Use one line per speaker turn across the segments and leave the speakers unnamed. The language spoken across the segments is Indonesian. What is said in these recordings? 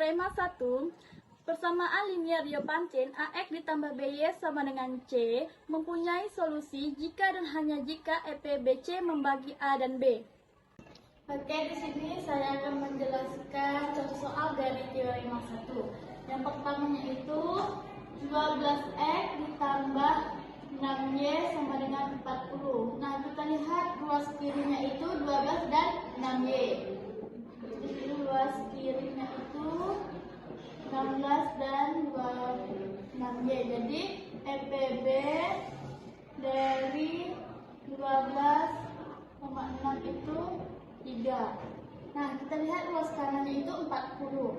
Teorema 1, persamaan linier Diophantine AX ditambah BY sama dengan C mempunyai solusi jika dan hanya jika EPBC membagi A dan B. Oke, di sini saya akan menjelaskan contoh soal dari Teorema 1. Yang pertamanya itu 12X ditambah 6Y sama dengan 40. Nah, kita lihat ruas kirinya itu 12 dan 6Y. Jadi ruas kirinya itu 16 dan 26Y. Jadi EPB dari 12,6 itu 3. Nah, kita lihat ruas kanannya itu 40.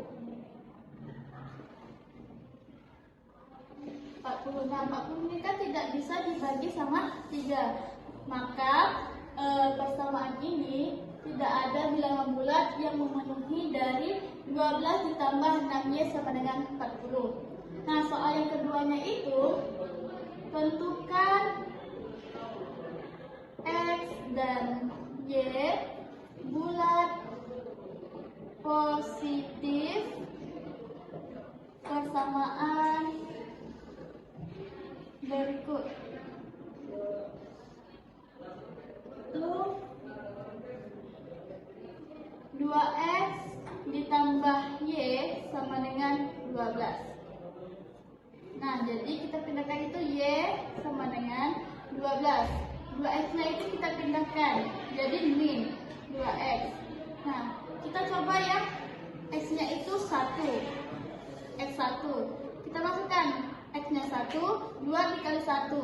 Nah, 40 ini kan tidak bisa dibagi sama 3. Maka persamaan ini tidak ada bilangan bulat yang memenuhi dari 12 ditambah 6Y sama dengan 40. Nah, soal yang keduanya itu tentukan X dan Y bulat positif persamaan berikut. Itu 2X ditambah Y sama dengan 12. Nah, jadi kita pindahkan itu Y sama dengan 12. 2X-nya itu kita pindahkan, jadi min 2X. Nah, kita coba ya, X-nya itu 1. X1. Kita masukkan X-nya 1, 2 dikali 1.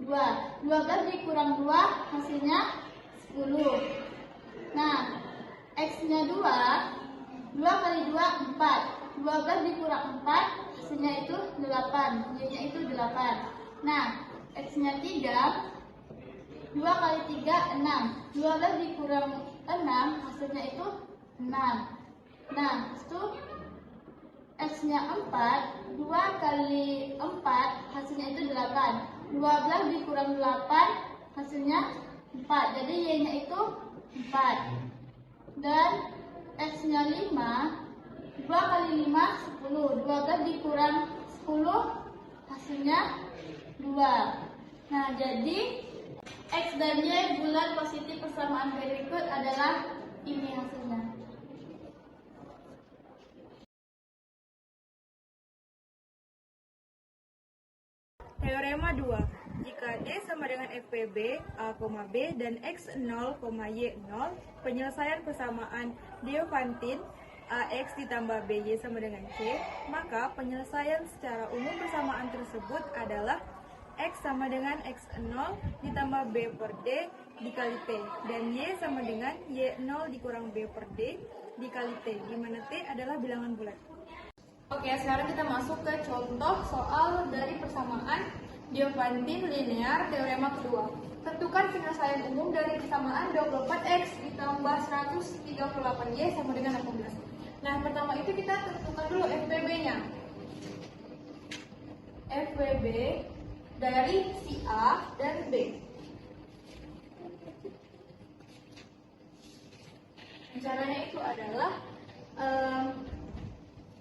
2. 12 dikurang 2, hasilnya 10. Nah, X-nya 2. 2 kali 2, 4. 12 dikurang 4, hasilnya itu 8. Y-nya itu 8. Nah, X-nya 3. 2 kali 3, 6. 12 dikurang 6, hasilnya itu 6. Nah, itu X-nya 4. 2 kali 4, hasilnya itu 8. 12 dikurang 8, hasilnya 4. Jadi Y-nya itu 4. Dan X-nya 5. 2 kali 5, 10. 12 dikurang 10, hasilnya 2. Nah, jadi X dan Y bulat positif persamaan berikut adalah ini hasilnya.
Teorema 2. Jika D sama dengan FPB, A, B, dan X0, Y0, penyelesaian persamaan Diophantine AX ditambah BY sama dengan C, maka penyelesaian secara umum persamaan tersebut adalah X sama dengan X0 ditambah B per D dikali T, dan Y sama dengan Y0 dikurang B per D dikali T, di mana T adalah bilangan bulat.
Oke, sekarang kita masuk ke contoh soal dari persamaan Diophantine linear teorema kedua. Tentukan penyelesaian umum dari persamaan 24X ditambah 138Y sama dengan 18. Nah, pertama itu kita tentukan dulu FPB-nya. FPB dari si A dan B. Caranya itu adalah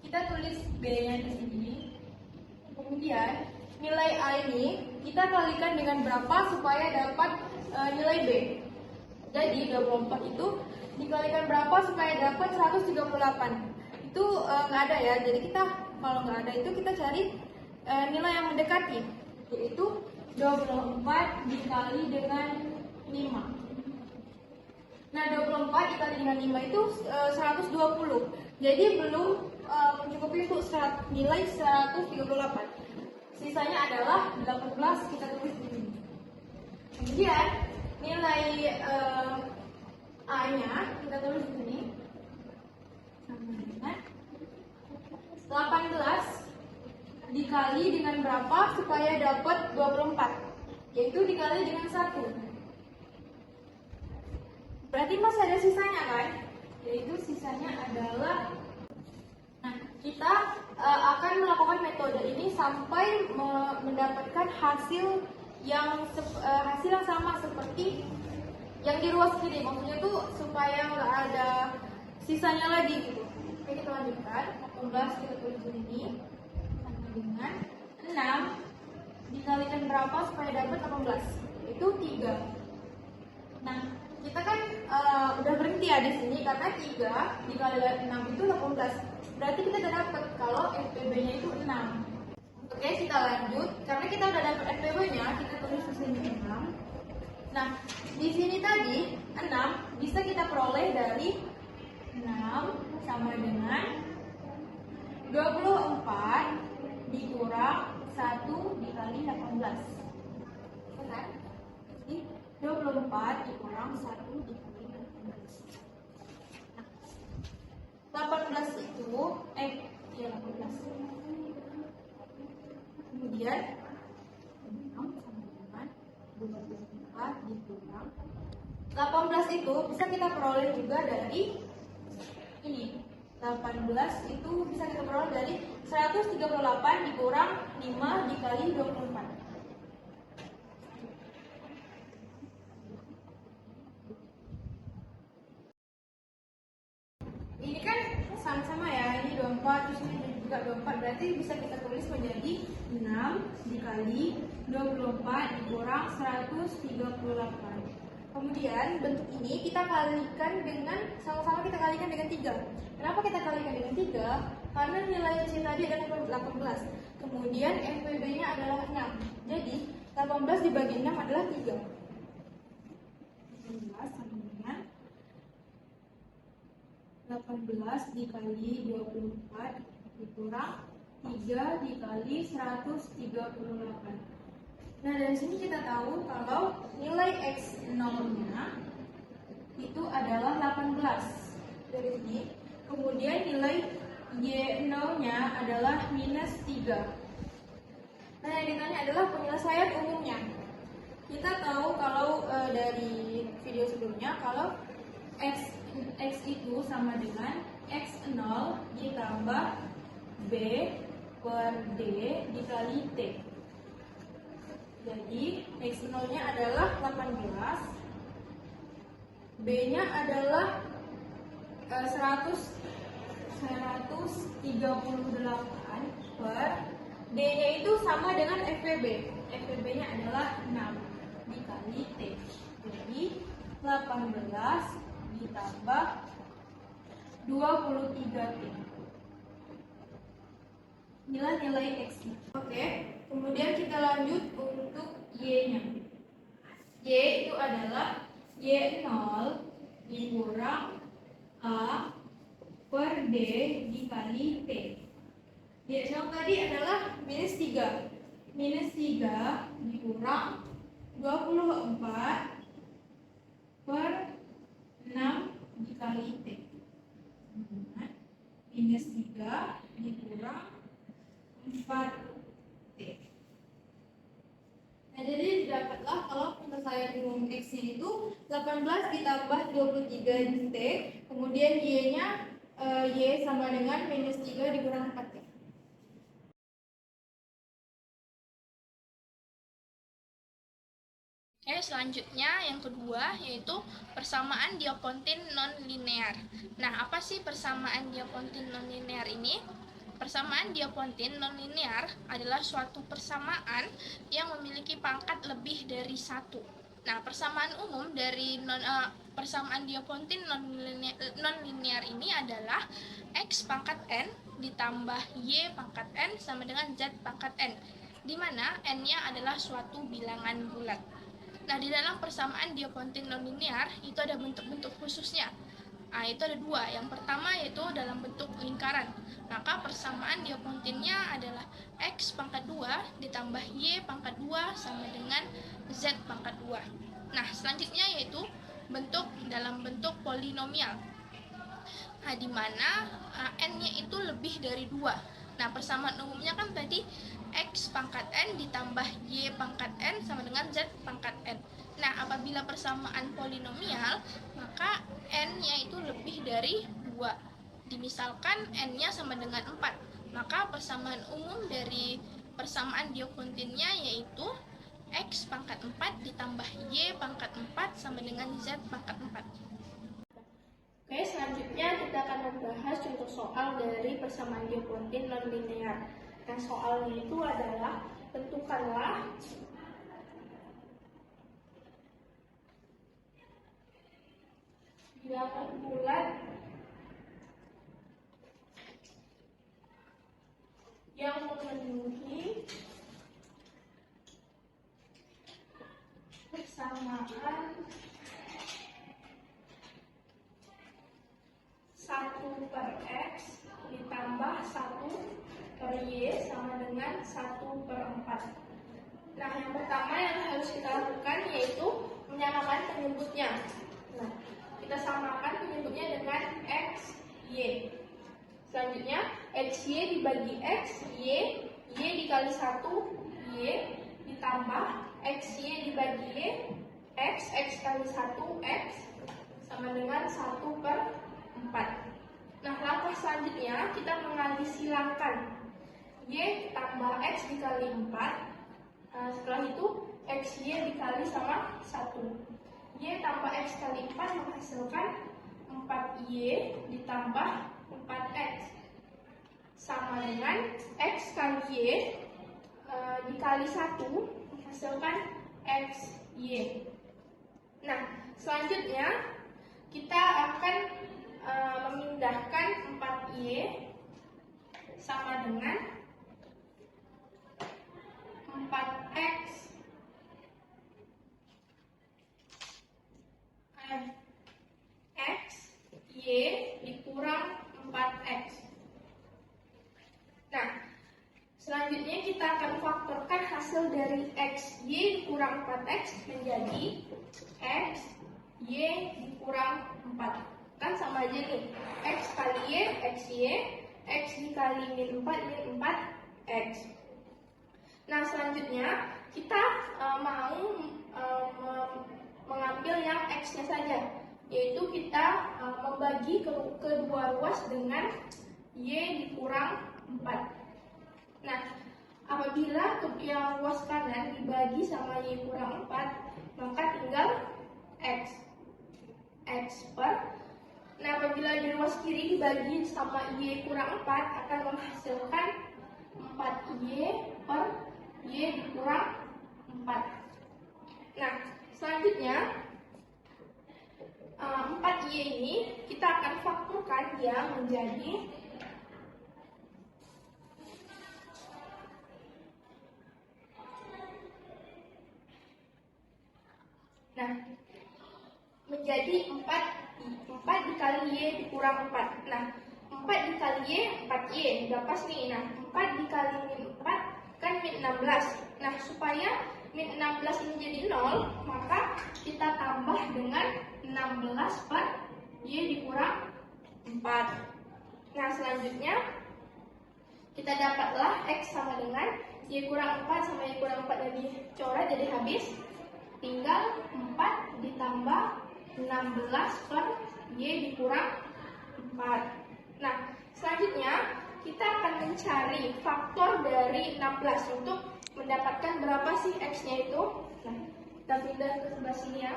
kita tulis B-nya di sini. Kemudian nilai A ini kita kalikan dengan berapa supaya dapat nilai B. Jadi 24 itu dikalikan berapa supaya dapat 138. Itu nggak ada ya. Jadi kita kalau nggak ada itu kita cari nilai yang mendekati, yaitu 24 dikali dengan 5. Nah, 24 dikali dengan 5 itu 120. Jadi belum mencukupi untuk nilai 138. Sisanya adalah 18, kita tulis di sini. Kemudian nilai A-nya kita tulis di sini sama dengan 18 dikali dengan berapa supaya dapat 24, yaitu dikali dengan 1. Berarti masih ada sisanya kan? Yaitu sisanya adalah, nah, kita akan melakukan metode ini sampai mendapatkan hasil yang sama seperti yang di ruas kiri. Maksudnya tuh supaya nggak ada sisanya lagi gitu. Oke, kita lanjutkan.
18 kita tulis di sini sama dengan 6 dikalikan berapa supaya dapat 18? Itu 3. Nah, kita kan udah berhenti ya di sini karena 3 dikalikan 6 itu 18. Berarti kita udah dapat kalau FPB-nya itu 6. Oke, kita lanjut. Karena kita udah dapat FPB-nya, kita tulis di sini 6. Nah, di sini tadi 6 bisa kita peroleh dari 6 sama dengan 24 dikurang 1 dikali 18. Benar? Jadi 24 dikurang 1 dikali 18. Nah, 18 itu ya 18. Kemudian 6 sama dengan 24 dikurang 18 itu bisa kita peroleh juga dari ini. 18 itu bisa kita peroleh dari 138 dikurang 5 dikali 24. Ini kan sama-sama ya, ini 24, terus ini juga 24, berarti bisa kita tulis menjadi 6 dikali 24 dikurang 138. Kemudian bentuk ini kita kalikan dengan, sama-sama kita kalikan dengan 3. Kenapa kita kalikan dengan 3? Karena nilai C tadi adalah 18. Kemudian FPB-nya adalah 6. Jadi 18 dibagi 6 adalah 3. 18 sama dengan 18 dikali 24 dikurang 3 dikali 138. Nah, dari sini kita tahu kalau nilai X0-nya itu adalah 18 dari sini. Kemudian nilai Y0-nya adalah minus 3. Nah, yang ditanya adalah penyelesaian umumnya. Kita tahu kalau dari video sebelumnya kalau X itu sama dengan X0 ditambah B per D dikali T. Jadi X0-nya adalah 18, B-nya adalah 138 per D-nya itu sama dengan FPB. FPB-nya adalah 6 dikali T. Jadi 18 ditambah 23T. Inilah nilai X. Oke, kemudian kita lanjut untuk Y-nya. Y itu adalah Y0 dikurang A per D dikali T. Y0 tadi adalah minus 3. Minus 3 dikurang 24 per 6 dikali T. Minus 3 dikurang 4T. Nah, jadi didapatlah kalau penyelesaian umum X itu 18 ditambah 23T, kemudian Y-nya Y sama dengan minus 3 dikurang 4T.
Selanjutnya yang kedua yaitu persamaan Diophantine non-linear. Nah, apa sih persamaan Diophantine non-linear ini? Persamaan Diophantine non-linear adalah suatu persamaan yang memiliki pangkat lebih dari 1. Nah, persamaan umum dari persamaan Diophantine non-linear ini adalah X pangkat N ditambah Y pangkat N sama dengan Z pangkat N, di mana N-nya adalah suatu bilangan bulat. Nah, di dalam persamaan Diophantine non-linear itu ada bentuk-bentuk khususnya. Nah, itu ada dua. Yang pertama yaitu dalam bentuk lingkaran. Maka persamaan Diophantine-nya adalah X pangkat 2 ditambah Y pangkat 2 sama dengan Z pangkat 2. Nah, selanjutnya yaitu dalam bentuk polinomial. Nah, di mana N-nya itu lebih dari 2. Nah, persamaan umumnya kan tadi X pangkat N ditambah Y pangkat N sama dengan Z pangkat N. Nah, apabila persamaan polinomial, maka N-nya itu lebih dari 2. Dimisalkan N-nya sama dengan 4. Maka persamaan umum dari persamaan Diophantine-nya yaitu X pangkat 4 ditambah Y pangkat 4 sama dengan Z pangkat 4.
Oke, selanjutnya kita akan membahas contoh soal dari persamaan Diophantine non-linear. Nah, soalnya itu adalah tentukanlah bilangan bulat yang memenuhi persamaan 1/x ditambah 1/y sama dengan 1/4. Nah, yang pertama yang harus kita lakukan yaitu menyamakan penyebutnya. Nah, kita samakan penyebutnya dengan x, y. Selanjutnya, xy dibagi x, y dikali 1, y ditambah xy dibagi y, x kali 1, x sama dengan 1/4. Nah, langkah selanjutnya kita mengambil silangkan y tambah x dikali 4. Setelah itu xy dikali sama 1. Y tambah x kali 4 menghasilkan 4y ditambah 4x sama dengan x kali y dikali 1 menghasilkan xy. Nah, selanjutnya kita akan memindahkan 4y sama dengan 4x x y dikurang 4x. Nah, selanjutnya kita akan faktorkan hasil dari x y dikurang 4x menjadi x y dikurang 4. Kan sama aja nih, x kali y, x dikali min 4 4x. Nah, selanjutnya kita mau mengambil yang x-nya saja, yaitu kita membagi kedua ruas dengan y dikurang 4. Nah, apabila yang ruas kanan dibagi sama y kurang 4, maka tinggal x per. Nah, apabila di ruas kiri dibagi sama y kurang 4 akan menghasilkan 4y per y dikurang 4. Nah, selanjutnya 4y ini kita akan faktorkan dia menjadi menjadi 4 dikali y dikurang 4. Nah, 4 dikali y 4y, udah pas nih. Nah, 4 dikali min 4 kan min 16. Nah, supaya min 16 ini jadi 0, maka kita tambah dengan 16 per y dikurang 4. Nah, selanjutnya kita dapatlah x sama dengan y kurang 4 sama y kurang 4 yang dicoret jadi habis. Tinggal 4 ditambah 16 per y dikurang 4. Nah, selanjutnya kita akan mencari faktor dari 16 untuk mendapatkan berapa sih x-nya itu. Nah, kita pindah ke sebelah sini ya.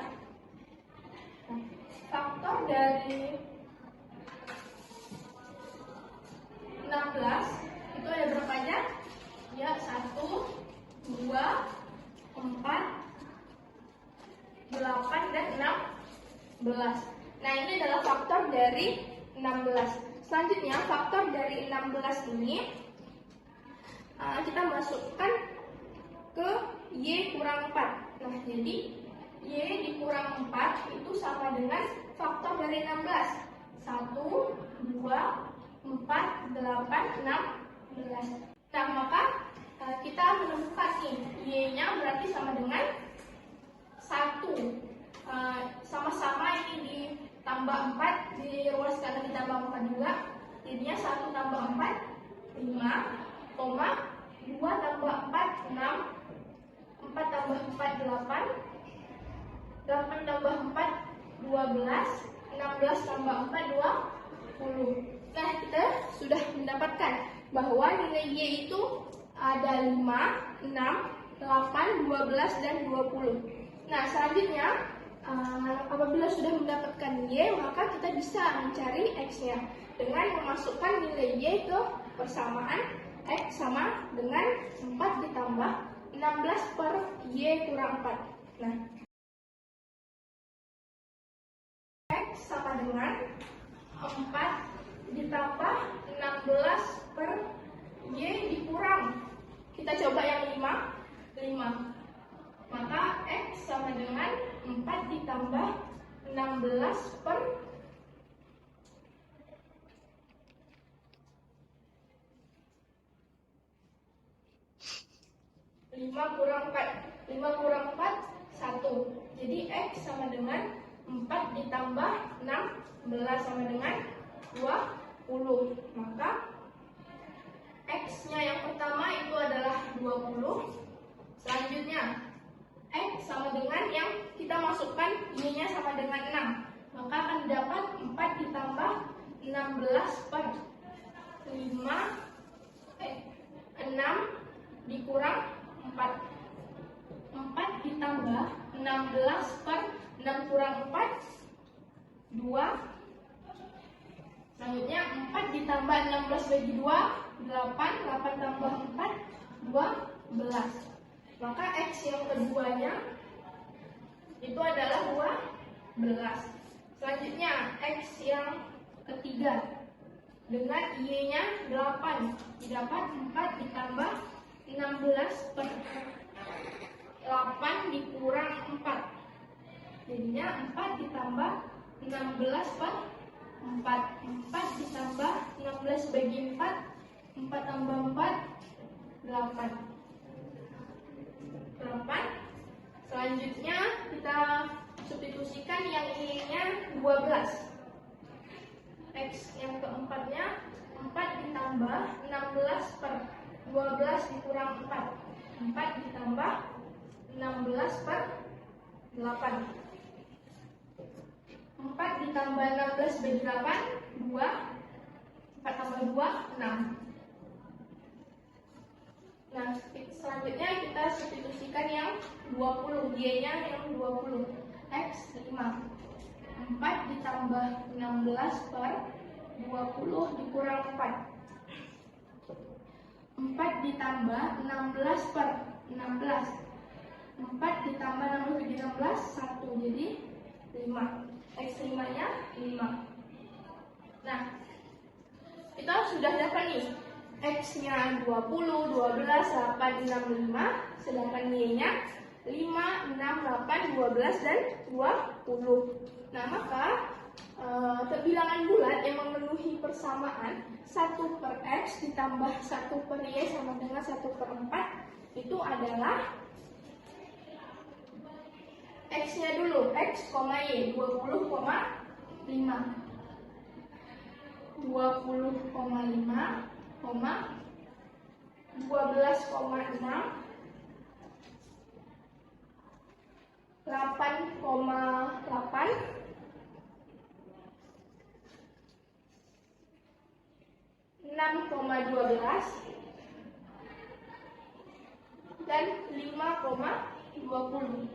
Nah, faktor dari 16 itu ada berapa aja? Ya, 1, 2, 4, 8, dan 16. Nah, ini adalah faktor dari 16. Selanjutnya, faktor dari 16 ini kita masukkan ke y kurang 4. Nah, jadi y dikurang 4 itu sama dengan faktor dari 16. 1, 2, 4, 8, 16. Nah, maka kita menemukan nih y-nya berarti sama dengan 1. Sama-sama ini ditambah 4, di ruas kanan ditambah 4 juga. Jadinya 1 tambah 4, 5, 2 tambah 4, 6, 4 tambah 4, 8, 8 tambah 4, 12, 16 tambah 4, 20. Nah, kita sudah mendapatkan bahwa nilai y itu ada 5, 6, 8, 12, dan 20. Nah, selanjutnya Apabila sudah mendapatkan Y, maka kita bisa mencari X-nya dengan memasukkan nilai Y ke persamaan X sama dengan 4 ditambah 16 per Y kurang 4. Nah, X sama dengan 4 ditambah 16 per Y dikurang. Kita coba yang 5. Maka X sama dengan 4 ditambah 16 per 5 kurang 4. 5 kurang 4, 1. Jadi X sama dengan 4 ditambah 16 sama dengan 20. Maka X-nya yang pertama itu adalah 20. Selanjutnya X sama dengan yang kita masukkan Y-nya sama dengan 6. Maka akan dapat 4 ditambah 16 per 6 dikurang 4. 4 ditambah 16 per 6 kurang 4, 2. Selanjutnya 4 ditambah 16 bagi 2, 8. 8 tambah 4, 12. Maka X yang keduanya itu adalah 12. Selanjutnya X yang ketiga dengan Y-nya 8. Didapat 4 ditambah 16 per 8 dikurang 4. Jadinya 4 ditambah 16 per 4. 4 ditambah 16 bagi 4, 4 tambah 4, 8. Selanjutnya kita substitusikan yang Y-nya 12. X yang keempatnya 4 ditambah 16 per 12 dikurang 4. 4 ditambah 16 per 8. 4 ditambah 16 bagi 8, 2. 4 tambah 2, 6. Nah, selanjutnya kita substitusikan yang 20, Y-nya yang 20. X 5. 4 ditambah 16 per 20 dikurang 4. 4 ditambah 16 per 16. 4 ditambah 16 bagi 16, 1. Jadi 5. X5-nya 5. Nah, kita sudah dapat nih. X-nya 20, 12, 8, 6, 5. Sedangkan Y-nya 5, 6, 8, 12, dan 20. Nah, maka bilangan bulat yang memenuhi persamaan 1 per X ditambah 1 per Y sama dengan 1 per 4 itu adalah X-nya dulu, X, Y, 20,5. 20,5, 12,6, 8,8, 6,12, dan 5,20.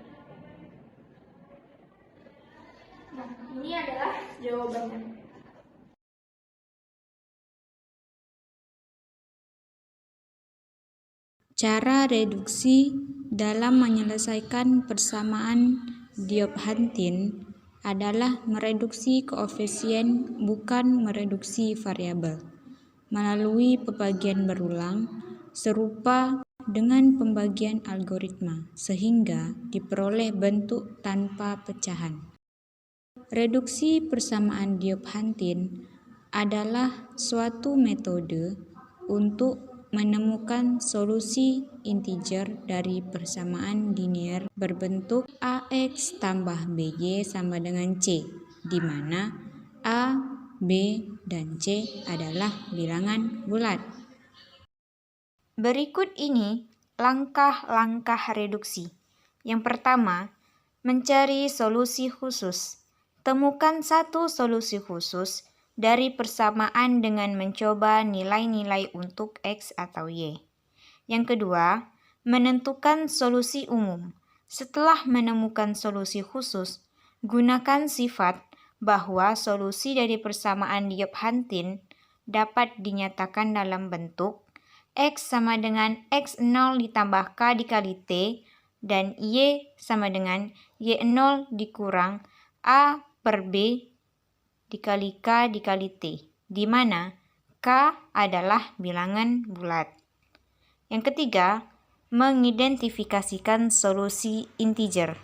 Nah, ini adalah jawabannya.
Cara reduksi dalam menyelesaikan persamaan Diophantine adalah mereduksi koefisien bukan mereduksi variabel melalui pembagian berulang serupa dengan pembagian algoritma sehingga diperoleh bentuk tanpa pecahan. Reduksi persamaan Diophantine adalah suatu metode untuk menemukan solusi integer dari persamaan linear berbentuk AX tambah BY sama dengan C, di mana A, B, dan C adalah bilangan bulat. Berikut ini langkah-langkah reduksi. Yang pertama, mencari solusi khusus. Temukan satu solusi khusus dari persamaan dengan mencoba nilai-nilai untuk X atau Y. Yang kedua, menentukan solusi umum. Setelah menemukan solusi khusus, Gunakan sifat bahwa solusi dari persamaan Diophantine dapat dinyatakan dalam bentuk X sama dengan X0 ditambah K dikali T dan Y sama dengan Y0 dikurang A per B dikali K dikali T, di mana K adalah bilangan bulat. Yang ketiga, mengidentifikasikan solusi integer.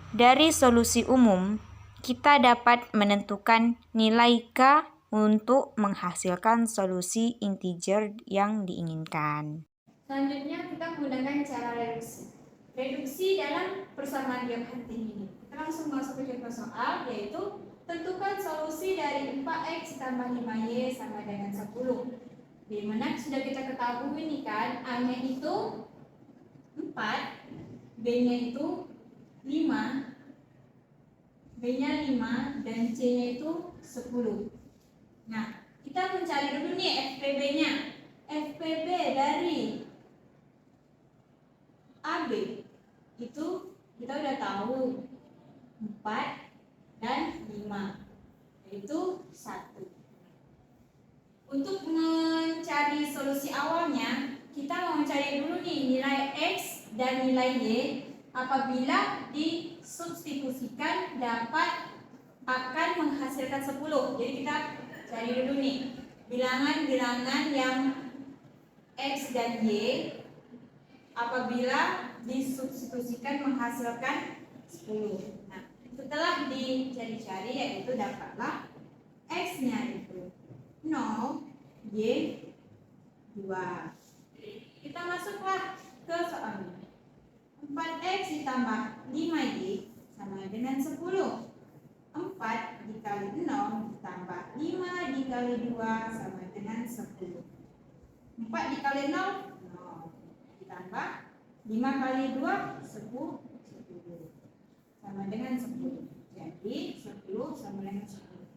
Dari solusi umum, kita dapat menentukan nilai K untuk menghasilkan solusi integer yang diinginkan.
Selanjutnya kita gunakan cara reduksi. Reduksi dalam persamaan Diophantine ini. Kita langsung masuk ke contoh soal, yaitu tentukan solusi dari 4x tambah 5y sama dengan 10. Di mana sudah kita ketahui nih kan, A-nya itu 4, B-nya itu 5, B-nya 5, dan C-nya itu 10. Nah, kita mencari dulu nih FPB-nya. FPB dari AB itu kita udah tahu 4 dan 5, yaitu 1. Untuk mencari solusi awalnya, kita mau mencari dulu nih nilai X dan nilai Y. Apabila disubstitusikan dapat akan menghasilkan 10. Jadi kita cari dulu nih bilangan-bilangan yang X dan Y apabila disubstitusikan menghasilkan 10. Nah, setelah dicari-cari yaitu dapatlah X-nya itu 0, Y 2. Kita masuklah ke soalnya. 4x ditambah 5y sama dengan 10. 4 dikali 0 ditambah 5 dikali 2 sama dengan 10. 4 dikali 0, 0. Ditambah 5 kali 2, 10. Sama dengan 10. Jadi 10 sama dengan 10.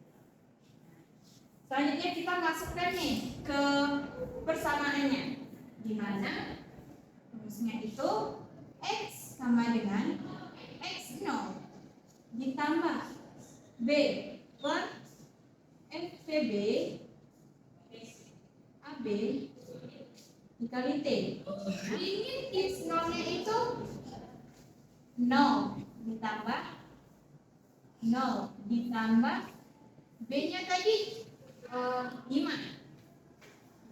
Selanjutnya kita masukkan nih ke persamaannya. Di mana rumusnya itu X sama dengan X0 ditambah B per FPB AB dikali T. Ini X0-nya itu 0 ditambah 0 ditambah B-nya tadi 5.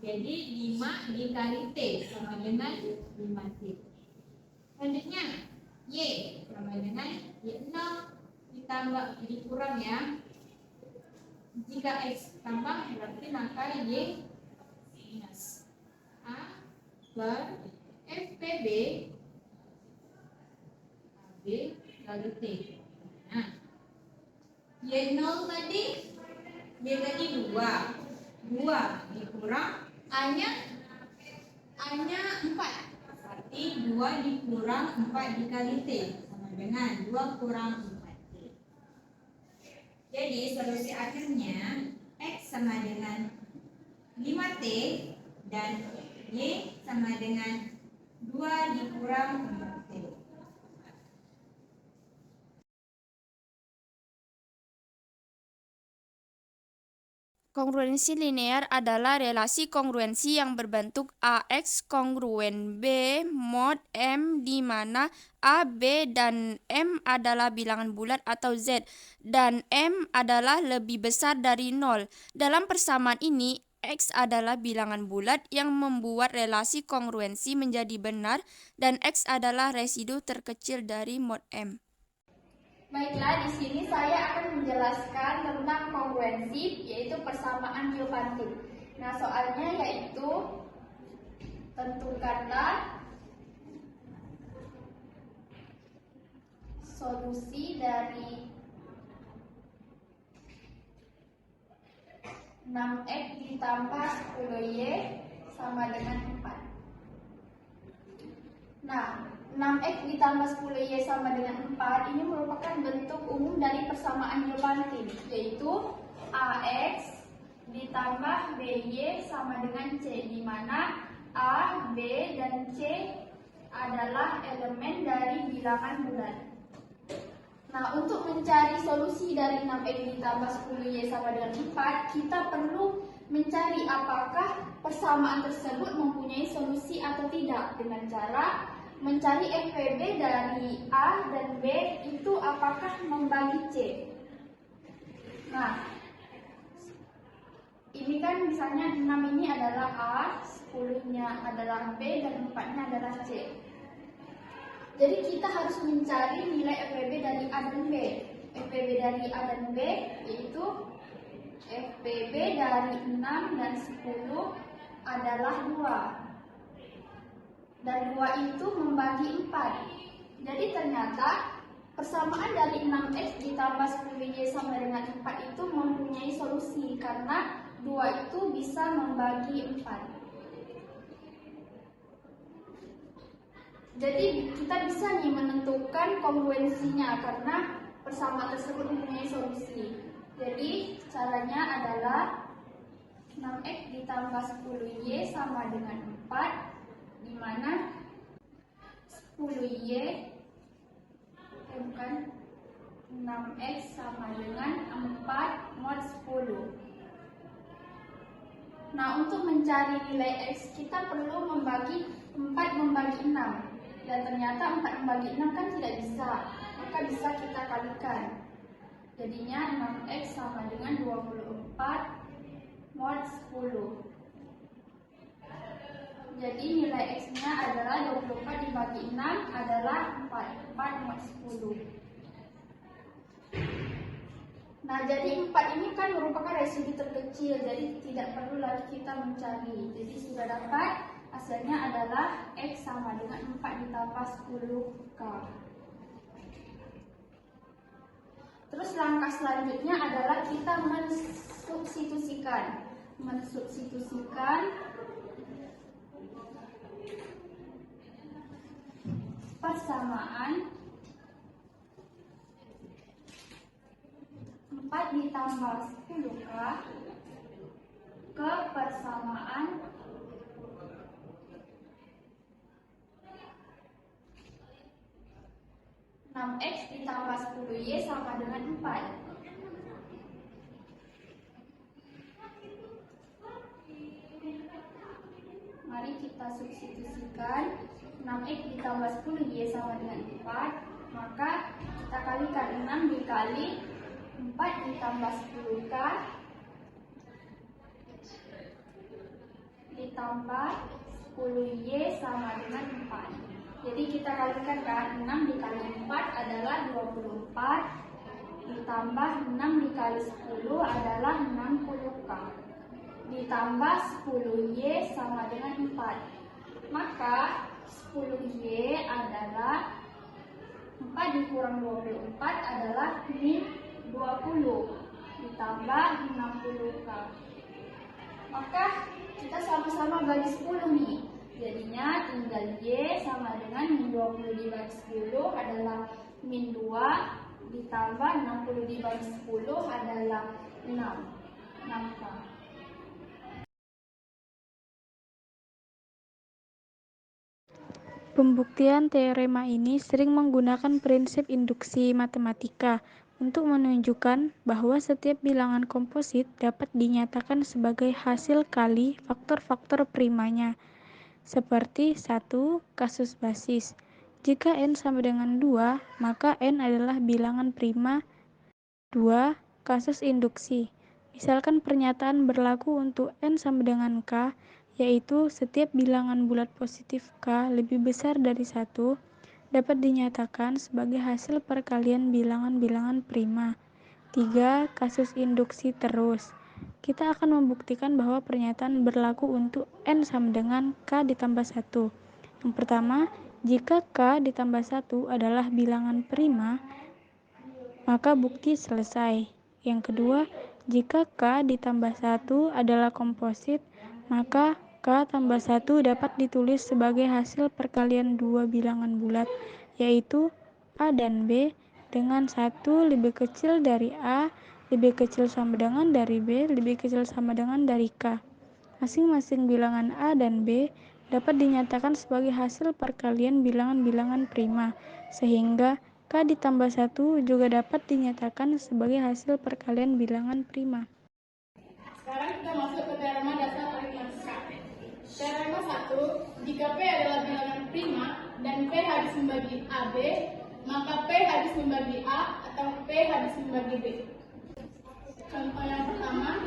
Jadi 5 dikali T sama dengan 5T. Selanjutnya Y sama dengan Y0 ditambah dikurang ya. Jika X tambah berarti maka Y minus A per FPB AB kali T. Nah, Y0 tadi Y tadi 2 dikurang A-nya 4. Berarti 2 dikurang 4 dikali T sama dengan 2 kurang 4T. Jadi solusi akhirnya X sama dengan 5T dan Y sama dengan 2 dikurang 4T.
Kongruensi linear adalah relasi kongruensi yang berbentuk AX kongruen B mod M di mana A, B, dan M adalah bilangan bulat atau Z dan M adalah lebih besar dari 0. Dalam persamaan ini, X adalah bilangan bulat yang membuat relasi kongruensi menjadi benar dan X adalah residu terkecil dari mod M.
Baiklah, di sini saya akan menjelaskan tentang kongruensi, yaitu persamaan Diophantine. Nah, soalnya yaitu tentukanlah solusi dari 6x ditambah 10y sama dengan 4. Nah, 6x ditambah 10y sama dengan 4 ini merupakan bentuk umum dari persamaan Diophantine, yaitu AX ditambah BY sama dengan C, di mana A, B, dan C adalah elemen dari bilangan bulat. Nah, untuk mencari solusi dari 6X ditambah 10Y sama dengan 4, kita perlu mencari apakah persamaan tersebut mempunyai solusi atau tidak dengan cara mencari FPB dari A dan B itu apakah membagi C. Nah, ini kan misalnya 6 ini adalah A, 10-nya adalah B, dan 4-nya adalah C. Jadi kita harus mencari nilai FPB dari A dan B. FPB dari A dan B yaitu FPB dari 6 dan 10 adalah 2. Dan 2 itu membagi 4. Jadi ternyata persamaan dari 6X ditambah 10Y sama dengan 4 itu mempunyai solusi karena 2 itu bisa membagi 4. Jadi kita bisa nih menentukan kongruensinya karena persamaan tersebut mempunyai solusi. Jadi caranya adalah 6X ditambah 10Y sama dengan 4, di mana 10Y bukan 6X sama dengan 4 mod 10. Nah, untuk mencari nilai X kita perlu membagi 4 membagi 6. Dan ternyata 4 membagi 6 kan tidak bisa, maka bisa kita kalikan. Jadinya 6X sama dengan 24 mod 10. Jadi nilai X-nya adalah 24 dibagi 6 adalah 4 mod 10. Nah, jadi 4 ini kan merupakan residu terkecil, jadi tidak perlu lagi kita mencari. Jadi sudah dapat, hasilnya adalah X sama dengan 4 ditambah 10K. Terus langkah selanjutnya adalah kita mensubstitusikan persamaan 4 ditambah 10K ke persamaan 6X ditambah 10Y sama dengan 4. Mari kita substitusikan 6X ditambah 10Y sama dengan 4. Maka kita kalikan 6 dikali 4 ditambah 10K ditambah 10Y sama dengan 4. Jadi kita kalikan kan, 6 dikali 4 adalah 24, ditambah 6 dikali 10 adalah 60K, ditambah 10Y sama dengan 4. Maka 10Y adalah 4 dikurang 24 adalah min 20, ditambah 60K. Maka kita sama-sama bagi 10 nih. Jadinya tinggal Y sama dengan min 20 dibagi 10 adalah min 2, ditambah 60 dibagi 10 adalah 6K.
Pembuktian teorema ini sering menggunakan prinsip induksi matematika untuk menunjukkan bahwa setiap bilangan komposit dapat dinyatakan sebagai hasil kali faktor-faktor primanya. Seperti 1. Kasus basis. Jika n sama dengan 2, maka n adalah bilangan prima. 2. Kasus induksi. Misalkan pernyataan berlaku untuk n sama dengan k, yaitu setiap bilangan bulat positif k lebih besar dari 1, dapat dinyatakan sebagai hasil perkalian bilangan-bilangan prima. 3. Kasus induksi terus. Kita akan membuktikan bahwa pernyataan berlaku untuk n sama dengan k ditambah 1. Yang pertama, jika k ditambah 1 adalah bilangan prima, maka bukti selesai. Yang kedua, jika k ditambah 1 adalah komposit, maka k tambah 1 dapat ditulis sebagai hasil perkalian dua bilangan bulat, yaitu a dan b, dengan 1 lebih kecil dari a, lebih kecil sama dengan dari B, lebih kecil sama dengan dari K. Masing-masing bilangan A dan B dapat dinyatakan sebagai hasil perkalian bilangan-bilangan prima, sehingga K ditambah 1 juga dapat dinyatakan sebagai hasil perkalian bilangan prima.
Sekarang kita masuk ke teorema dasar aritmatika. Teorema 1, jika P adalah bilangan prima dan P harus membagi AB, maka P harus membagi A atau P harus membagi B. Contoh yang pertama,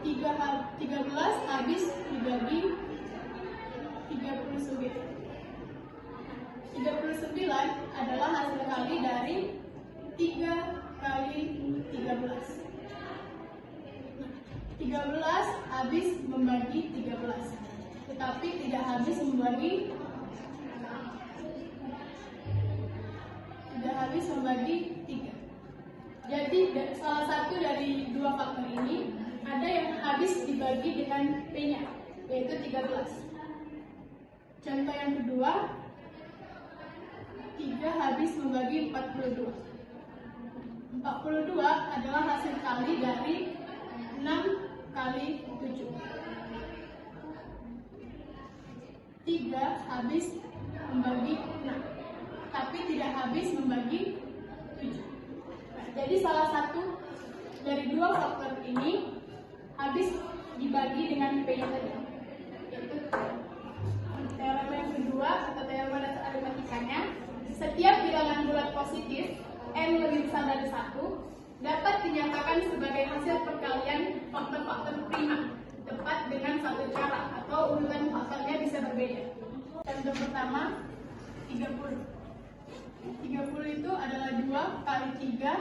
13 habis dibagi 39. 39 adalah hasil kali dari 3 kali 13. 13 habis membagi 13, tetapi tidak habis membagi 3. Jadi salah satu dari dua faktor ini ada yang habis dibagi dengan P-nya, yaitu 13. Contoh yang kedua, 3 habis membagi 42. 42 adalah hasil kali dari 6 kali 7. 3 habis membagi 6, tapi tidak habis membagi 7. Jadi salah satu dari dua faktor ini habis dibagi dengan P-nya tadi, yaitu teorema yang kedua atau teorema dasar aritmatikanya. Setiap bilangan bulat positif n lebih besar dari 1 dapat dinyatakan sebagai hasil perkalian faktor-faktor prima tepat dengan satu cara atau urutan faktornya bisa berbeda. Contoh pertama, 30. 30 itu adalah 2 kali 3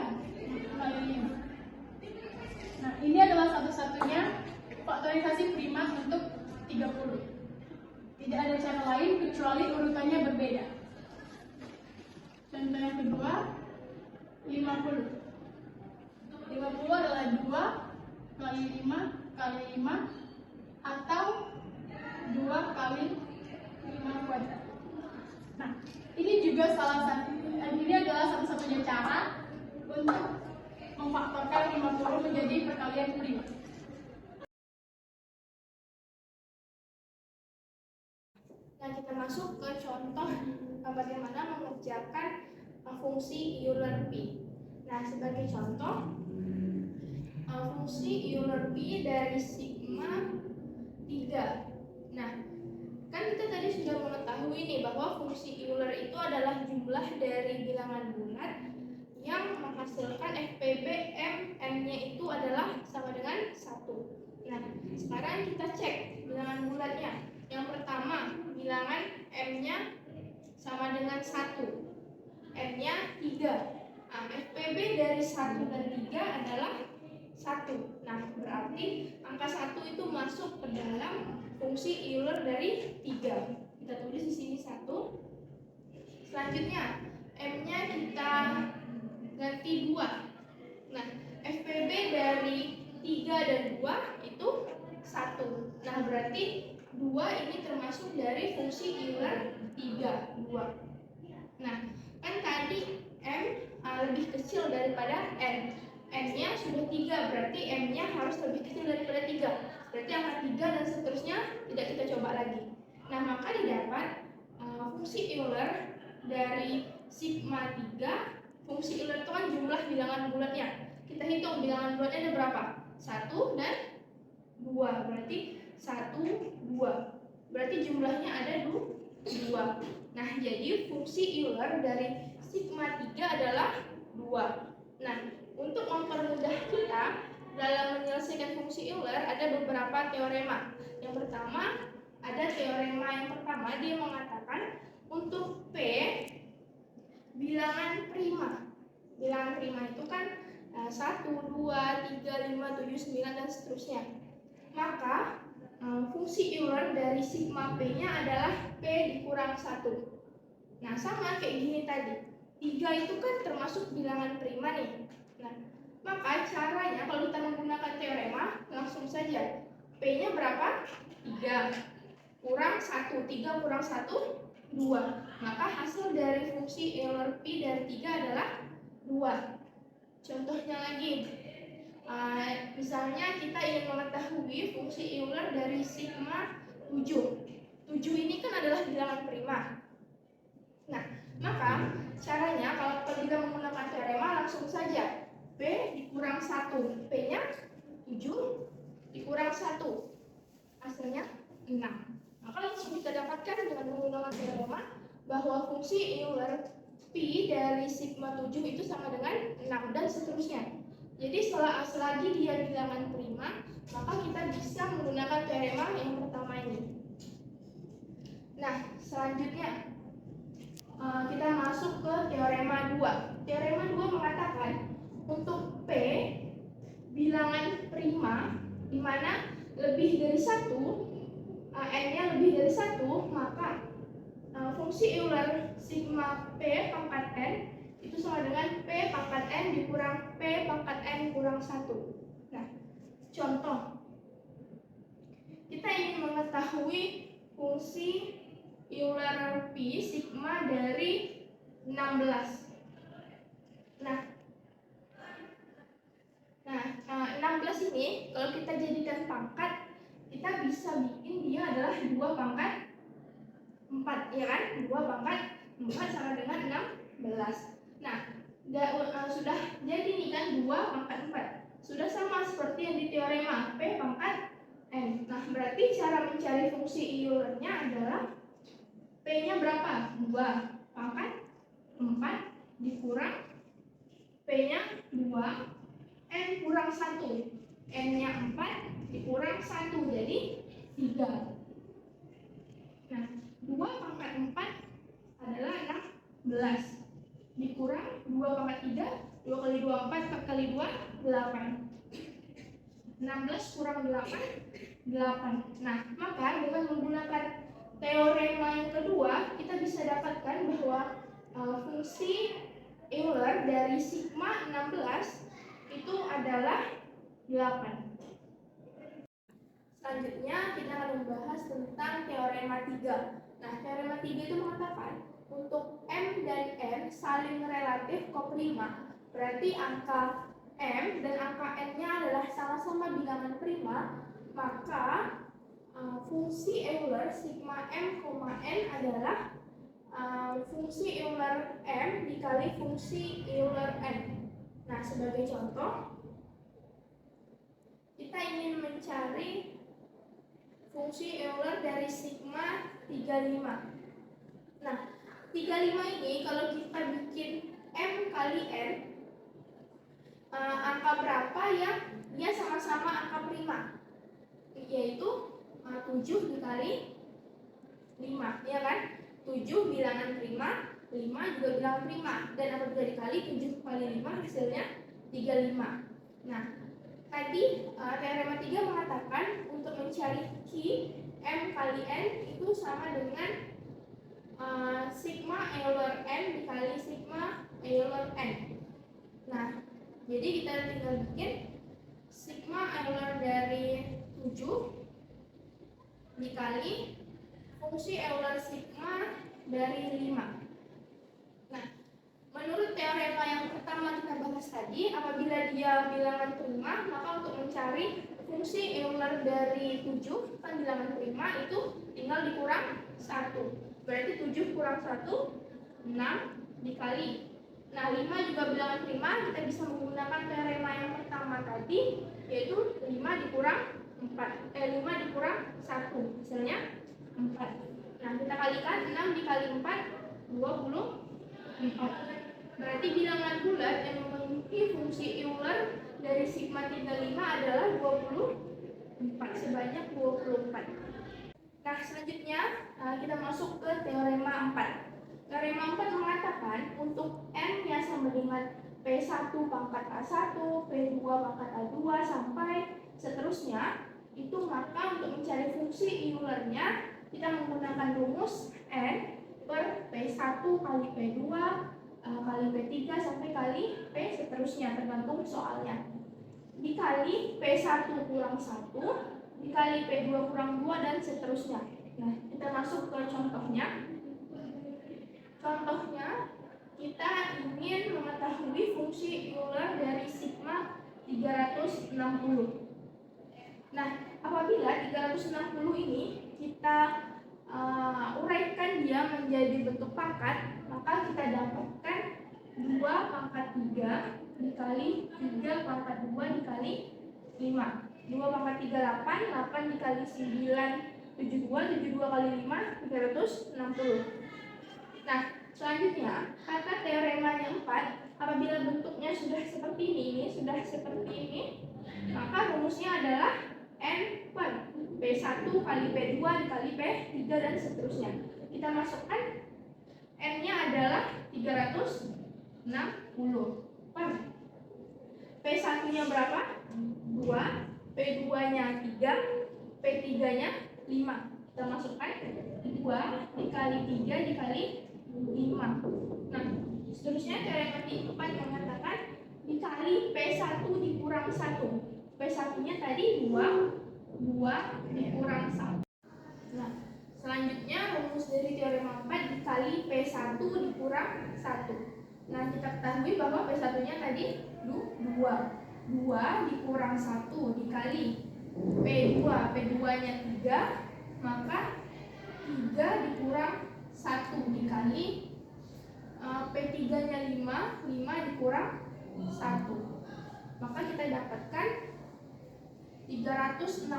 kali 5. Nah, ini adalah satu-satunya faktorisasi prima untuk 30. Tidak ada cara lain kecuali urutannya berbeda. Contoh yang kedua, 50. 50 adalah 2 kali 5 kali 5 atau 2 kali 5 kuadrat. Nah, ini adalah satu-satunya cara untuk memfaktorkan 50 menjadi perkalian prima.
Nah, kita masuk ke contoh bagaimana mengerjakan fungsi Euler P. Nah, sebagai contoh, fungsi Euler P dari sigma 3. Nah, kan kita tadi sudah mengetahui nih bahwa fungsi Euler itu adalah jumlah dari bilangan bulat yang menghasilkan FPB M-nya itu adalah sama dengan 1. Nah, sekarang kita cek bilangan bulatnya. Yang pertama, bilangan M-nya sama dengan 1, N-nya 3. Nah, FPB dari 1 dan 3 adalah 1. Nah, berarti angka 1 itu masuk ke dalam fungsi Euler dari 3. Kita tulis di sini 1. Selanjutnya, M-nya kita ganti 2. Nah, FPB dari 3 dan 2 itu 1. Nah, berarti 2 ini termasuk dari fungsi Euler 3, 2. Nah, kan tadi M lebih kecil daripada N. N-nya sudah 3, berarti M-nya harus lebih kecil daripada 3. Berarti angka 3 dan seterusnya tidak kita coba lagi. Nah, maka didapat fungsi Euler dari sigma 3. Fungsi Euler itu kan jumlah bilangan bulatnya. Kita hitung bilangan bulatnya ada berapa? 1 dan 2. Berarti 1, 2. Berarti jumlahnya ada 2. Nah, jadi fungsi Euler dari sigma 3 adalah 2. Nah, untuk mempermudah kita dalam menyelesaikan fungsi Euler ada beberapa teorema. Yang pertama, ada teorema yang pertama, dia mengatakan untuk P bilangan prima. Bilangan prima itu kan 1, 2, 3, 5, 7, 9 dan seterusnya. Maka fungsi Euler dari sigma P-nya adalah P dikurang 1. Nah, sama kayak gini tadi. 3 itu kan termasuk bilangan prima nih. Nah, maka caranya kalau kita menggunakan teorema, langsung saja. P-nya berapa? 3. Kurang 1. 3 kurang 1, 2. Maka hasil dari fungsi Euler P dari 3 adalah 2. Contohnya lagi. Misalnya kita ingin mengetahui fungsi Euler dari sigma 7. 7 ini kan adalah bilangan prima. Nah, maka caranya kalau jika menggunakan teorema langsung saja. P dikurang 1. P-nya 7 dikurang 1. Hasilnya 6. Maka langsung kita dapatkan dengan menggunakan teorema bahwa fungsi Euler Pi dari sigma 7 itu sama dengan 6 dan seterusnya. Jadi selagi dia bilangan prima, maka kita bisa menggunakan teorema yang pertama ini. Nah, selanjutnya kita masuk ke teorema 2. Teorema 2 mengatakan untuk P bilangan prima di mana lebih dari 1, n-nya lebih dari 1, maka fungsi Euler sigma P pangkat n itu sama dengan P pangkat n dikurang P pangkat n kurang 1. Nah, contoh. Kita ingin mengetahui fungsi Euler Pi sigma dari 16. Nah, 16 ini kalau kita jadikan pangkat, kita bisa bikin dia adalah 2 pangkat 4, ya kan? 2 pangkat 4 sama dengan 16. Nah, sudah jadi nih kan 2 pangkat 4. Sudah sama seperti yang di teorema P pangkat n. Nah, berarti cara mencari fungsi Euler-nya adalah P-nya berapa? 2 pangkat 4 dikurang P-nya 2, N kurang 1. N-nya 4 dikurang 1, jadi 3. Nah, 2 pangkat 4 adalah 16. Dikurang 2 pangkat 3, 2 kali 2, 4, 4 kali 2, 8. 16 kurang 8, 8. Nah, maka dengan menggunakan teorema yang kedua, kita bisa dapatkan bahwa fungsi Euler dari sigma 16 itu adalah 8. Selanjutnya kita akan membahas tentang teorema 3. Nah, teorema 3 itu mengatakan untuk M dan N saling relatif koprima. Berarti angka M dan angka N-nya adalah sama-sama bilangan prima, maka fungsi Euler sigma M, N adalah fungsi Euler M dikali fungsi Euler N. Nah, sebagai contoh, kita ingin mencari fungsi Euler dari sigma 35. Nah, 35 ini kalau kita bikin M kali N, angka berapa yang dia sama-sama angka prima? Yaitu 7 dikali 5, ya kan? 7 bilangan prima, 5 juga bilangan prima. Dan apabila dikali 7 kali 5 hasilnya 35. Nah, tadi teorema 3 mengatakan untuk mencari Q M kali N itu sama dengan sigma Euler N dikali sigma Euler N. Nah, jadi kita tinggal bikin sigma Euler dari 7 dikali fungsi Euler sigma dari 5. Nah, menurut teorema yang pertama kita bahas tadi, apabila dia bilangan prima, maka untuk mencari fungsi Euler dari 7 kan bilangan prima itu tinggal dikurang 1. Berarti 7 kurang 1, 6 dikali. Nah, 5 juga bilangan prima, kita bisa menggunakan teorema yang pertama tadi, yaitu 5 dikurang 5 dikurang 1, hasilnya 4. Nah, kita kalikan 6 dikali 4, 24. Berarti bilangan bulat yang memiliki fungsi Euler dari sigma 35 adalah 24, sebanyak 24. Nah, selanjutnya kita masuk ke teorema 4. Teorema 4 mengatakan untuk N-nya sama dengan P1 pangkat A1, P2 pangkat A2 sampai seterusnya, itu maka untuk mencari fungsi Euler-nya kita menggunakan rumus N per P1 kali P2 kali P3 sampai kali P seterusnya, tergantung soalnya, dikali P1 kurang 1 dikali P2 kurang 2 dan seterusnya. Nah, kita masuk ke contohnya. Contohnya, kita ingin mengetahui fungsi Euler dari sigma 360. Nah, apabila 360 ini kita uraikan dia menjadi bentuk pangkat, maka kita dapatkan 2 pangkat 3 dikali 3 pangkat 2 dikali 5. 2 pangkat 3 8, 8 dikali 9 72 kali 5 360. Nah, selanjutnya kata teorema yang 4, apabila bentuknya sudah seperti ini, maka rumusnya adalah N per P1 kali P2 dikali P3 dan seterusnya. Kita masukkan N-nya adalah 360 per P1-nya berapa? 2, P2-nya 3, P3-nya 5. Kita masukkan 2 dikali 3 dikali 5. Nah, seterusnya teorema 4 mengatakan dikali P1 dikurang 1. P1-nya tadi 2 dikurang 1. Nah, selanjutnya rumus dari teorema 4 dikali P1 dikurang 1. Nah, kita ketahui bahwa P1-nya tadi 2. 2 dikurang 1 dikali P2. P2-nya 3, maka 3 dikurang 1 dikali P3-nya 5, 5 dikurang 1. Maka kita dapatkan 360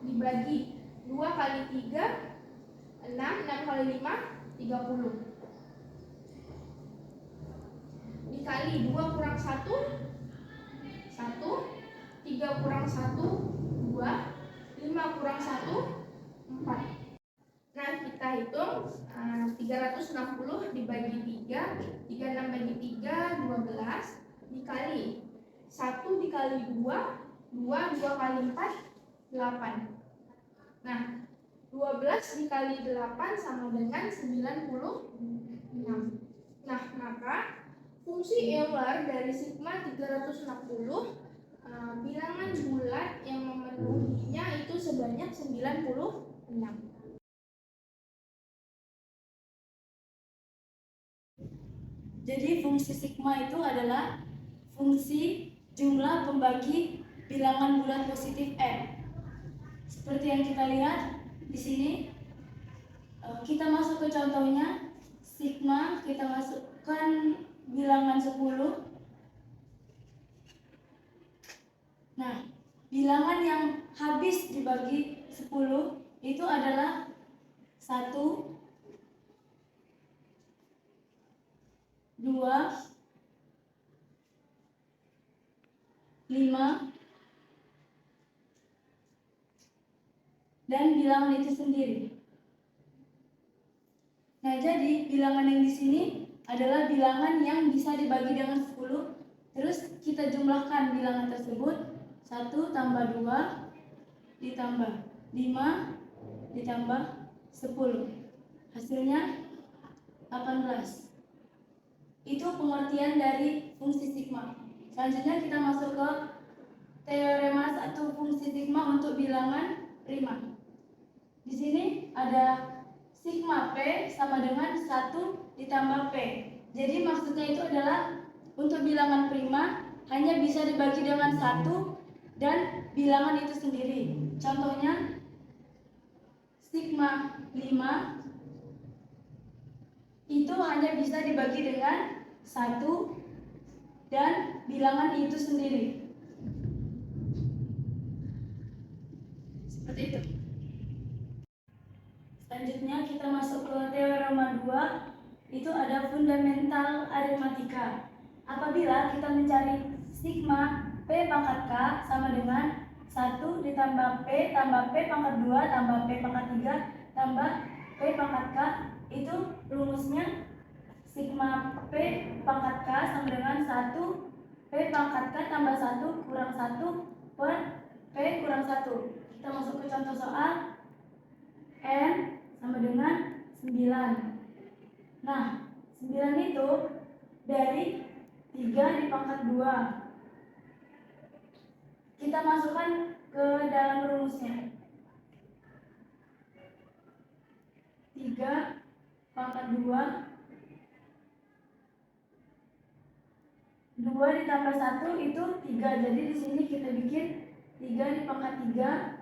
dibagi 2 kali 3, 6, 6 kali 5, 30. Dikali 2 kurang 1, 1, 3 kurang 1, 2, 5 kurang 1, 4. Nah, kita hitung 360 dibagi 3, 36 bagi 3, 12, dikali 1 dikali 2, 2 kali 4, 8. Nah, 12 dikali 8 sama dengan 96. Nah, maka fungsi Euler dari sigma 360 bilangan bulat yang memenuhinya itu sebanyak 96.
Jadi fungsi sigma itu adalah fungsi jumlah pembagi bilangan bulat positif n. Seperti yang kita lihat di sini, kita masuk ke contohnya. Sigma kita masukkan bilangan 10. Nah, bilangan yang habis dibagi 10 itu adalah 1, 2, 5, dan bilangan itu sendiri. Nah, jadi bilangan yang di sini adalah bilangan yang bisa dibagi dengan 10. Terus kita jumlahkan bilangan tersebut. 1 tambah 2 ditambah 5 ditambah 10. Hasilnya 18. Itu pengertian dari fungsi sigma. Selanjutnya kita masuk ke teorema 1 fungsi sigma untuk bilangan prima. Di sini ada sigma P sama dengan 1 ditambah P. Jadi maksudnya itu adalah untuk bilangan prima hanya bisa dibagi dengan 1 dan bilangan itu sendiri. Contohnya sigma 5 itu hanya bisa dibagi dengan 1 dan bilangan itu sendiri. Seperti itu. Selanjutnya kita masuk ke teorema 2. Itu ada fundamental aritmatika. Apabila kita mencari sigma P pangkat K sama dengan 1 ditambah P tambah P pangkat 2 tambah P pangkat 3 tambah P pangkat K, itu rumusnya sigma P pangkat K sama dengan 1 P pangkat K tambah 1 kurang 1 per P kurang 1. Kita masuk ke contoh soal. N sama dengan 9. Nah, 9 itu dari 3 dipangkat 2. Kita masukkan ke dalam rumusnya. 3 pangkat 2, 2 ditambah 1 itu 3. Jadi di sini kita bikin 3 dipangkat 3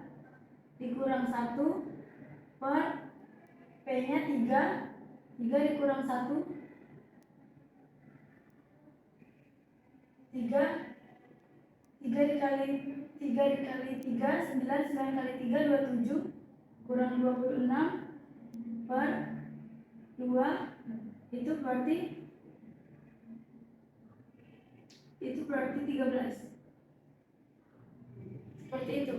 dikurang 1 per P-nya 3 dikurang 1 3 dikali 3, 9 kali 3, 27, kurang 26 per 2, itu berarti 13. Seperti itu.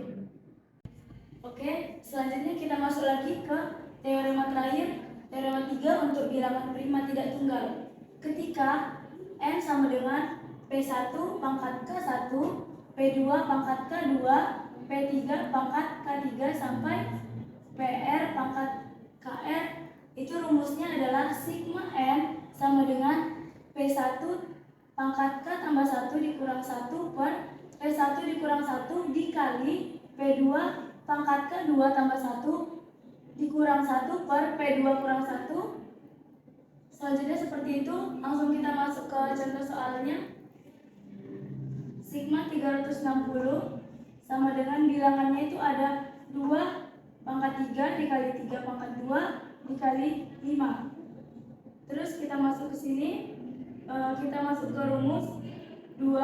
Oke, selanjutnya kita masuk lagi ke teorema terakhir, teorema 3 untuk bilangan prima tidak tunggal. Ketika n sama dengan P1 pangkat K1, P2 pangkat K2, P3 pangkat K3 sampai PR pangkat KR, itu rumusnya adalah sigma n sama dengan P1 pangkat K tambah 1 dikurang 1 per P1 dikurang 1 dikali P2 pangkat K2 tambah 1 dikurang 1 per P2 kurang 1. Selanjutnya seperti itu. Langsung kita masuk ke contoh soalnya. Sigma 360 sama dengan bilangannya itu ada 2 pangkat 3 dikali 3 pangkat 2 dikali 5. Terus kita masuk ke sini, kita masuk ke rumus 2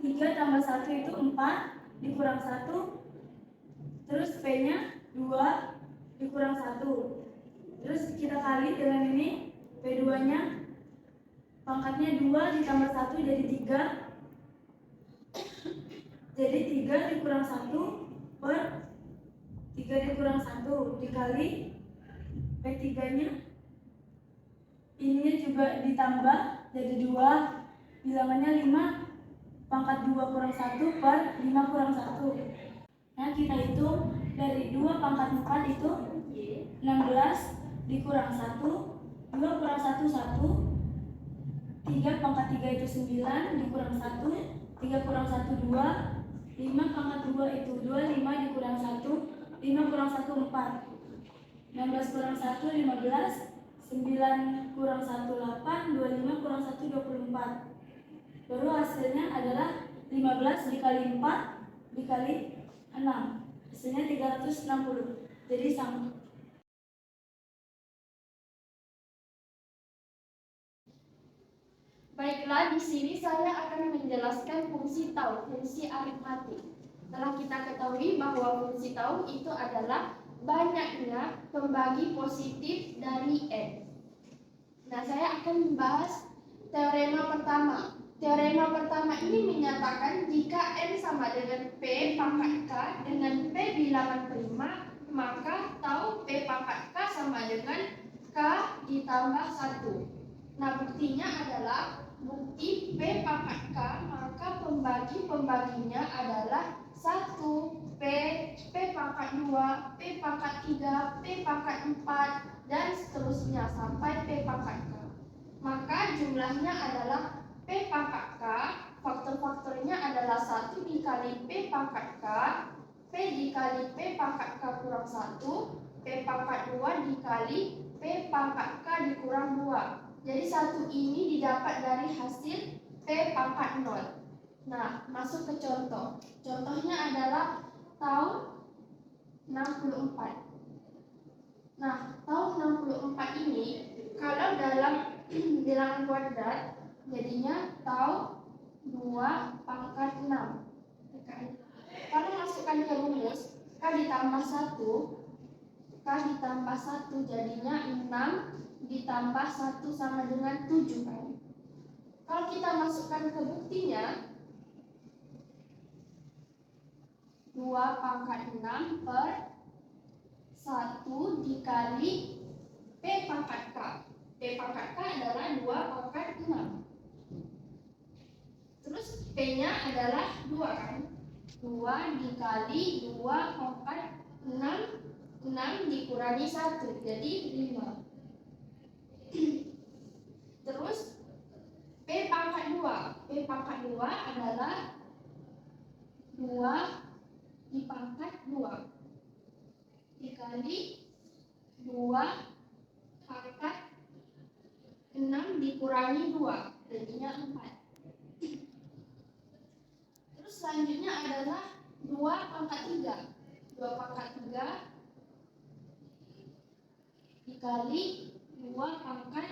3 tambah 1 itu 4 dikurang 1. Terus P nya 2 dikurang 1. Terus kita kali dengan ini, P2 nya pangkatnya 2 ditambah 1 jadi 3. Jadi 3 dikurang 1 per 3 dikurang 1 dikali P3 nya ininya juga ditambah jadi 2, bilangannya 5 pangkat 2 kurang 1 per 5 kurang 1. Nah kita hitung dari 2 pangkat 4 itu 16 dikurang 1, 2 kurang 1 1, 3 pangkat 3 itu 9 dikurang 1, 3 kurang 1 2, 5 pangkat 2 itu 2, 5 dikurang 1, 5 kurang 1 4, 16 kurang 1 15, 9 kurang 1 8, 25 kurang 1 24. Baru hasilnya adalah 15 dikali 4 dikali 6, hasilnya 360. Jadi sama.
Baiklah, di sini saya akan menjelaskan fungsi tau, fungsi aritmatik. Telah kita ketahui bahwa fungsi tau itu adalah banyaknya pembagi positif dari n. Nah, saya akan membahas teorema pertama. Teorema pertama ini menyatakan jika n sama dengan P pangkat K dengan P bilangan prima, maka tau P pangkat K sama dengan K ditambah 1. Nah, buktinya adalah bukti P pangkat K, maka pembaginya adalah 1, P pangkat 2, P pangkat 3, P pangkat 4, dan seterusnya sampai P pangkat K. Maka jumlahnya adalah P pangkat K, faktor-faktornya adalah 1 dikali P pangkat K, P dikali P pangkat K kurang 1, P pangkat 2 dikali P pangkat K dikurang 2. Jadi 1 ini didapat dari hasil P pangkat 0. Nah, masuk ke contoh. Contohnya adalah tau 64. Nah, tau 64 ini kalau dalam bilangan kuadrat jadinya tau 2 pangkat 6. Kalau masukkan ke rumus K ditambah 1, K ditambah 1 jadinya 6 ditambah 1 sama dengan 7 kan. Kalau kita masukkan ke buktinya 2 pangkat 6 per 1 dikali P pangkat K. P pangkat K adalah 2 pangkat 6. Terus P nya adalah 2 kan. 2 dikali 2 pangkat 6, 6 dikurangi 1 jadi 5. Terus P pangkat 2. P pangkat 2 adalah 2 dipangkat 2 dikali 2 pangkat 6 dikurangi 2 jadinya 4. Terus selanjutnya adalah 2 pangkat 3. 2 pangkat 3 dikali 2 pangkat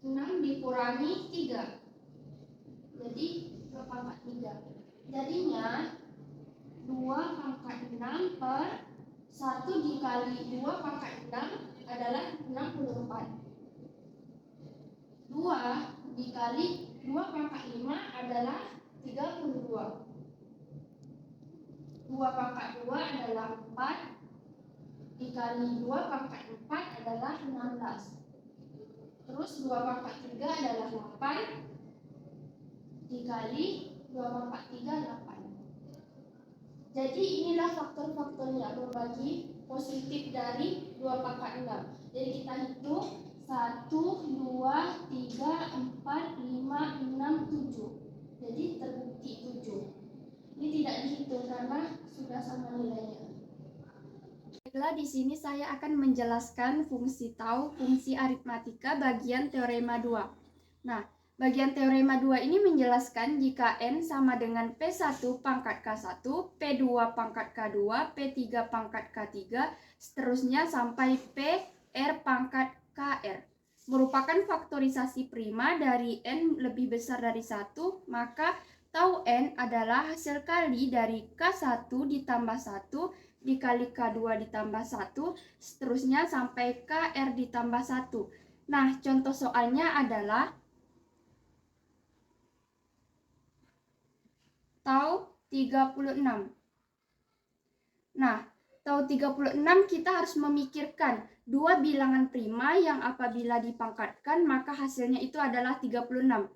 6 dikurangi 3
jadi 2 pangkat 3. Jadinya 2 pangkat 6 per 1 dikali 2 pangkat 6 adalah 64. 2 dikali 2 pangkat 5 adalah 32. 2 pangkat 2 adalah 4 dikali 2 pangkat 4 adalah 16. Terus 2 pangkat 3 adalah 8 dikali 2 pangkat 3 8. Jadi inilah faktor-faktornya membagi positif dari 2 pangkat 6. Jadi kita hitung 1, 2, 3, 4, 5, 6, 7. Jadi terbukti 7. Ini tidak dihitung karena sudah sama nilainya.
Baiklah, di sini saya akan menjelaskan fungsi tau, fungsi aritmatika bagian teorema 2. Nah, bagian teorema 2 ini menjelaskan jika N sama dengan P1 pangkat K1, P2 pangkat K2, P3 pangkat K3, seterusnya sampai PR pangkat KR. Merupakan faktorisasi prima dari N lebih besar dari 1, maka tau N adalah hasil kali dari K1 ditambah 1 dikali K2 ditambah 1, seterusnya sampai KR ditambah 1. Nah, contoh soalnya adalah tau 36. Nah, tau 36 kita harus memikirkan dua bilangan prima yang apabila dipangkatkan maka hasilnya itu adalah 36.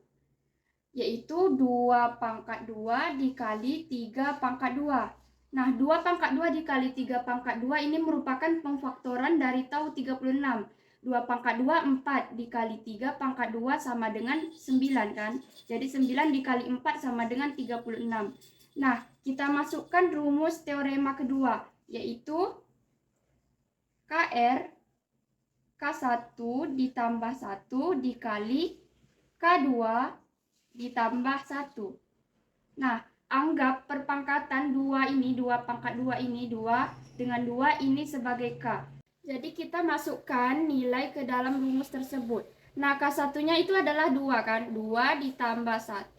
Yaitu 2 pangkat 2 dikali 3 pangkat 2. Nah, 2 pangkat 2 dikali 3 pangkat 2 ini merupakan pemfaktoran dari tau 36. 2 pangkat 2, 4 dikali 3 pangkat 2 sama dengan 9 kan. Jadi 9 dikali 4 sama dengan 36. Nah, kita masukkan rumus teorema kedua, yaitu KR K1 ditambah 1 dikali K2 ditambah 1. Nah, anggap perpangkatan 2 ini, 2 pangkat 2 ini, 2 dengan 2 ini sebagai K. Jadi kita masukkan nilai ke dalam rumus tersebut. Nah, K1-nya itu adalah 2 kan? 2 ditambah 1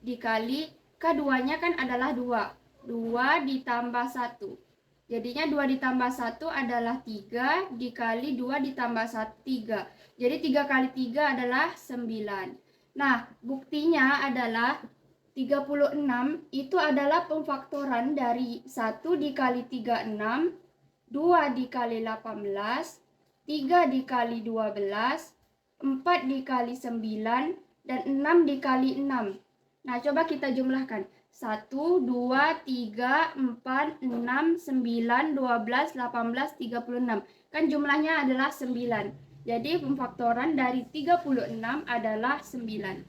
dikali K2-nya kan adalah 2. 2 ditambah 1. Jadinya 2 ditambah 1 adalah 3 dikali 2 ditambah 1, 3. Jadi 3 kali 3 adalah 9. Nah, buktinya adalah 36 itu adalah pemfaktoran dari 1 dikali 3, 6, 2 dikali 18, 3 dikali 12, 4 dikali 9, dan 6 dikali 6. Nah, coba kita jumlahkan. 1, 2, 3, 4, 6, 9, 12, 18, 36. Kan jumlahnya adalah 9. Jadi pemfaktoran dari 36 adalah 9.